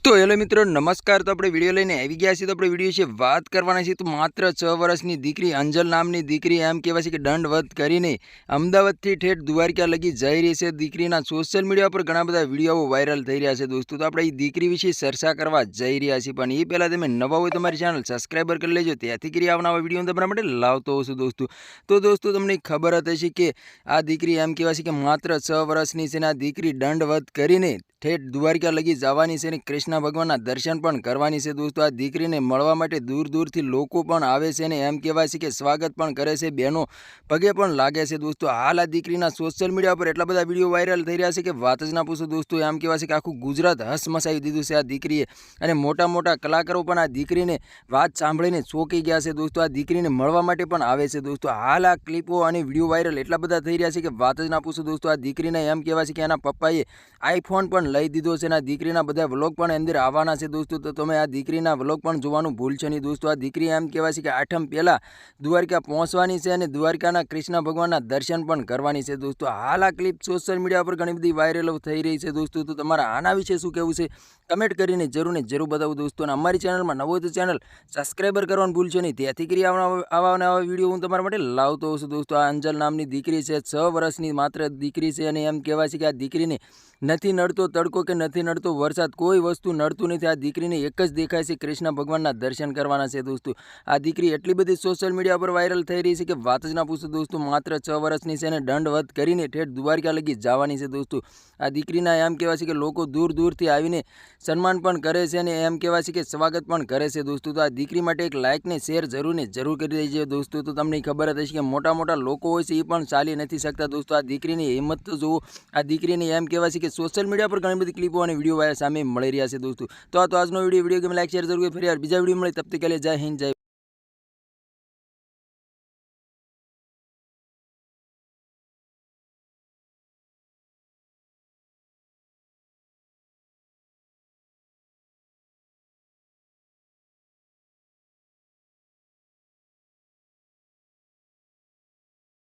तो हेलो मित्रों नमस्कार। तो अपने विडियो लईने આવી ગયા છીએ। तो આપણે વિડિયો વિશે વાત કરવાના છીએ। તો માત્ર 6 વર્ષની દીકરી અંજલ નામની દીકરી એમ કહેવાય છે કે દંડવત કરીને અમદાવાદથી ઠેઠ દ્વારકા લગી જઈ રહી છે। દીકરીના સોશિયલ મીડિયા પર ઘણા બધા વિડીયો વાયરલ થઈ રહ્યા છે દોસ્તો। તો આપણે એ દીકરી વિશે ચર્ચા કરવા જઈ રહ્યા છીએ, પણ એ પહેલાં તમે નવા હોય તો મારી ચેનલ સબસ્ક્રાઈબર કરી લેજો, ત્યાંથી કરી આવનારા વિડીયો તમારા માટે લાવતો હોઉં છું દોસ્તો। તો દોસ્તો તમને ખબર જ હશે કે આ દીકરી એમ કહેવાય છે કે માત્ર 6 વર્ષની છે ને આ દીકરી દંડવત કરીને ठेठ द्वारका लगी जवानी से कृष्ण भगवान दर्शन पण करवानी से दोस्तों। आ दीकरी ने मळवा माटे दूर दूर थी लोको पण आवे छे ने एम कहेवाय छे के स्वागत पण करे छे, बहनों पगे पण लागे छे दोस्तों। हाल आ दीकरीना सोशल मीडिया पर एटला बधा विडियो वायरल थई रह्या छे के वात ज ना पूछो दोस्तों। एम कहेवाय छे के आखुं गुजरात हस मचावी दीधुं छे आ दीकरीए, अने मोटा मोटा कलाकारो पण आ दीकरीने वात सांभळीने चौंकी गया छे दोस्तों। आ दीकरीने मळवा माटे पण आवे छे दोस्तों। हाल आ क्लिपो अने विडियो वायरल एटला बधा थई रह्या छे के वात ज ना पूछो दोस्तों। आ दीकरीने एम कहेवाय छे के एना पप्पाए आईफोन पण लई दीधो छे। दीकरीना बधा व्लॉग पण अंदर आववाना छे दोस्तों। तो तमे आ दीकरीना व्लॉग पण जोवानुं भूलशो नहीं दोस्तों। आ दीकरी एम कहेवाय छे के आठम पहेला द्वारका पहोंचवानी छे अने द्वारकाना कृष्ण भगवानना दर्शन पण करवानी छे दोस्तों। हाल आ क्लिप सोशल मीडिया पर घणी बधी वायरल थई रही छे दोस्तों। तो तमारा आना विषे शुं कहेवुं छे कमेंट करीने जरूर ने जरूर बतावो दोस्तों। अने अमारी चेनलमां नवो तो चेनल सब्सक्राइबर करवानुं भूलशो नहीं, त्याथी करी आवा नवा विडियो हूँ तमारा माटे लावतो होउं छुं दोस्तों। आ अंजल नामनी दीकरी छे, 6 वर्षनी मात्र दीकरी छे अने एम कहेवाय छे के आ दीकरीने नहीं नड़तो तड़को के नहीं नड़तो वरसाद, कोई वस्तु नड़तुं नहीं। आ दीकरीने एक ज देखाय छे कृष्ण भगवानना दर्शन करवाना छे दोस्तों। आ दीकरी एटली बधी सोशल मीडिया पर वायरल थई रही छे के वात ज ना पूछो दोस्तों। मात्र 6 वर्षनी छे अने दंडवत करीने ठेठ द्वारका लगी जवानी छे दोस्तों। आ दीकरीना एम कहेवाय छे के लोको दूर दूरथी आवीने सन्मान पण करे छे अने एम कहेवाय छे के स्वागत पण करे छे दोस्तों। तो आ दीकरी माटे एक लाइक ने शेर जरूर ने जरूर करी देजो दोस्तों। तो तमने खबर ज हशे के मोटा मोटा लोको होय छे ए पण चाली नथी शकता दोस्तों। आ दीकरीनी हिम्मत तो जुओ। आ दीकरीने एम कहेवाय छे के सोशल मीडिया पर घणी बधी क्लिपो अने विडियो सामे मळी रह्या छे दोस्तों। तो आ तो आजनो विडियो गमे लाइक शेर जरूर करी। फरी यार बीजा विडियो मळे तब तक के लिए जय हिंद जय